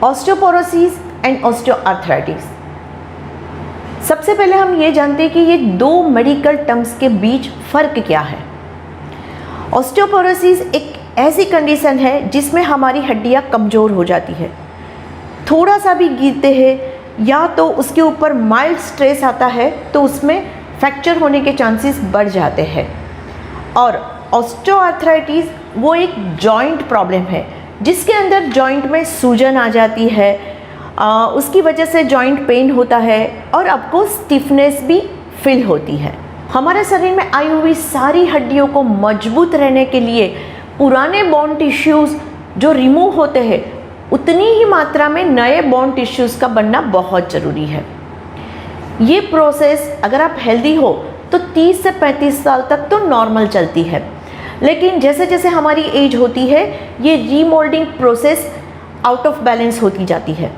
Osteoporosis and osteoarthritis. सबसे पहले हम ये जानते हैं कि ये दो मेडिकल टर्म्स के बीच फ़र्क क्या है। ऑस्टियोपोरोसिस एक ऐसी कंडीशन है जिसमें हमारी हड्डियाँ कमज़ोर हो जाती है, थोड़ा सा भी गिरते हैं या तो उसके ऊपर माइल्ड स्ट्रेस आता है तो उसमें फ्रैक्चर होने के चांसेस बढ़ जाते हैं। और ऑस्टियोआर्थराइटिस वो एक जॉइंट प्रॉब्लम है जिसके अंदर जॉइंट में सूजन आ जाती है, उसकी वजह से जॉइंट पेन होता है और आपको स्टिफनेस भी फील होती है। हमारे शरीर में आई हुई सारी हड्डियों को मजबूत रहने के लिए पुराने बोन टिश्यूज़ जो रिमूव होते हैं उतनी ही मात्रा में नए बोन टिश्यूज़ का बनना बहुत ज़रूरी है। ये प्रोसेस अगर आप हेल्दी हो तो 30 से 35 साल तक तो नॉर्मल चलती है, लेकिन जैसे जैसे हमारी एज होती है ये remoulding process out of balance होती जाती है।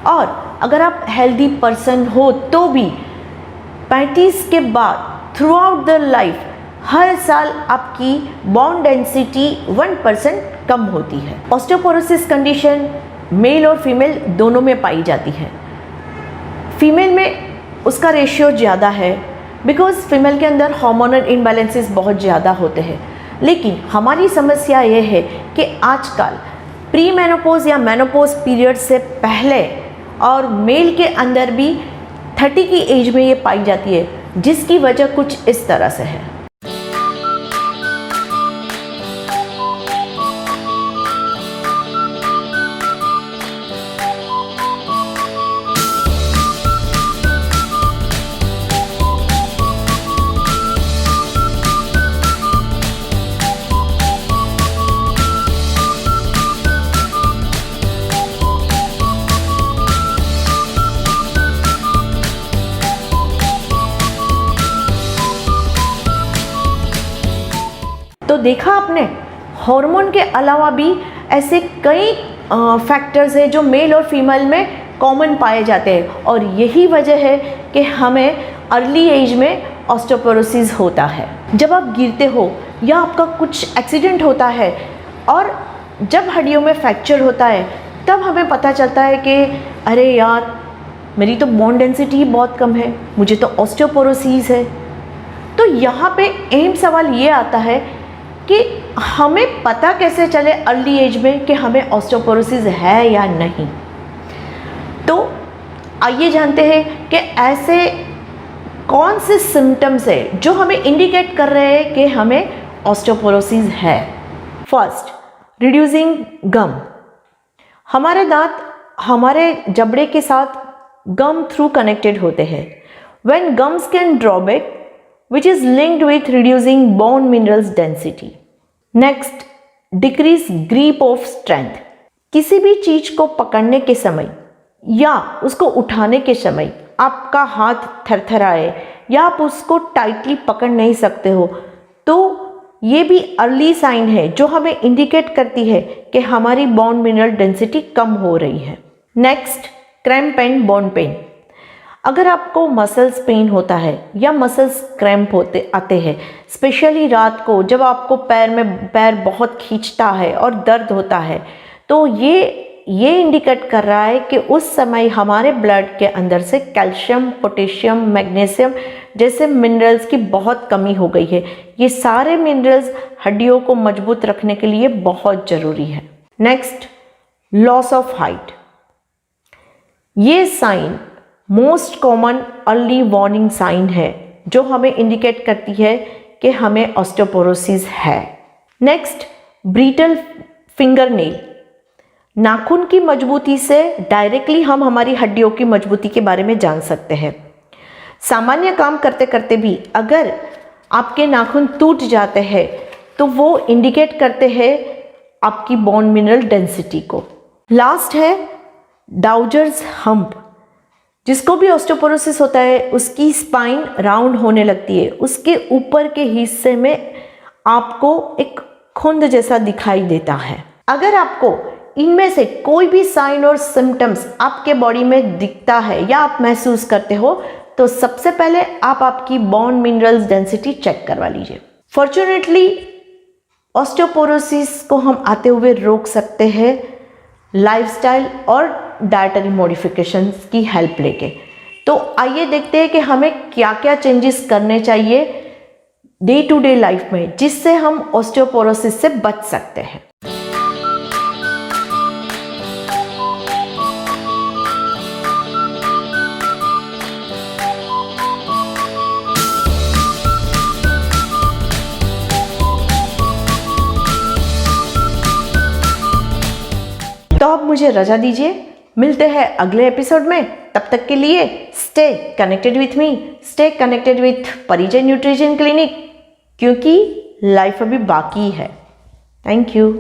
और अगर आप हेल्दी पर्सन हो तो भी 35 के बाद थ्रू आउट द लाइफ हर साल आपकी बोन डेंसिटी 1% कम होती है। ऑस्टियोपोरोसिस कंडीशन मेल और फीमेल दोनों में पाई जाती है। फीमेल में उसका रेशियो ज़्यादा है बिकॉज फीमेल के अंदर हार्मोनल इम्बैलेंसेस बहुत ज़्यादा होते हैं। लेकिन हमारी समस्या ये है कि आजकल प्री मेनोपॉज या मेनोपॉज पीरियड से पहले और मेल के अंदर भी 30 की एज में ये पाई जाती है, जिसकी वजह कुछ इस तरह से है। तो देखा आपने, हार्मोन के अलावा भी ऐसे कई फैक्टर्स हैं जो मेल और फीमेल में कॉमन पाए जाते हैं और यही वजह है कि हमें अर्ली एज में ऑस्टियोपोरोसिस होता है। जब आप गिरते हो या आपका कुछ एक्सीडेंट होता है और जब हड्डियों में फ्रैक्चर होता है तब हमें पता चलता है कि अरे यार मेरी तो बोन डेंसिटी बहुत कम है, मुझे तो ऑस्टियोपोरोसिस है। तो यहाँ पे अहम सवाल ये आता है कि हमें पता कैसे चले अर्ली एज में कि हमें ऑस्टियोपोरोसिस है या नहीं। तो आइए जानते हैं कि ऐसे कौन से सिम्टम्स है जो हमें इंडिकेट कर रहे हैं कि हमें ऑस्टियोपोरोसिस है। फर्स्ट, रिड्यूसिंग गम। हमारे दांत हमारे जबड़े के साथ गम थ्रू कनेक्टेड होते हैं। When gums can drawback which is linked with reducing bone minerals density. Next, decrease grip of strength. किसी भी चीज को पकड़ने के समय या उसको उठाने के समय आपका हाथ थरथराए या आप उसको टाइटली पकड़ नहीं सकते हो तो ये भी अर्ली साइन है जो हमें इंडिकेट करती है कि हमारी बोन मिनरल डेंसिटी कम हो रही है। Next, cramp and bone pen. अगर आपको मसल्स पेन होता है या मसल्स क्रैम्प होते आते हैं, स्पेशली रात को जब आपको पैर बहुत खींचता है और दर्द होता है, तो ये इंडिकेट कर रहा है कि उस समय हमारे ब्लड के अंदर से कैल्शियम, पोटेशियम, मैग्नीशियम जैसे मिनरल्स की बहुत कमी हो गई है। ये सारे मिनरल्स हड्डियों को मजबूत रखने के लिए बहुत ज़रूरी है। Next, loss of height. ये sign most common early warning sign है जो हमें इंडिकेट करती है कि हमें ऑस्टियोपोरोसिस है। Next, brittle finger nail. नाखून की मजबूती से डायरेक्टली हम हमारी हड्डियों की मजबूती के बारे में जान सकते हैं। सामान्य काम करते करते भी अगर आपके नाखून टूट जाते हैं तो वो इंडिकेट करते हैं आपकी बोन मिनरल डेंसिटी को। लास्ट है डाउजर्स हम्प। जिसको भी ऑस्टियोपोरोसिस होता है उसकी स्पाइन राउंड होने लगती है, उसके ऊपर के हिस्से में आपको एक खुंद जैसा दिखाई देता है। अगर आपको इनमें से कोई भी साइन और सिम्टम्स आपके बॉडी में दिखता है या आप महसूस करते हो तो सबसे पहले आप आपकी बोन मिनरल्स डेंसिटी चेक करवा लीजिए। फॉर्चुनेटली ऑस्टियोपोरोसिस को हम आते हुए रोक सकते हैं लाइफस्टाइल और डाइटरी मॉडिफिकेशंस की हेल्प लेके। तो आइए देखते हैं कि हमें क्या क्या चेंजेस करने चाहिए डे टू डे लाइफ में जिससे हम ऑस्टियोपोरोसिस से बच सकते हैं। तो अब मुझे रजा दीजिए, मिलते हैं अगले एपिसोड में। तब तक के लिए stay connected with me, stay connected with Parijay nutrition clinic, क्योंकि लाइफ अभी बाकी है। Thank you.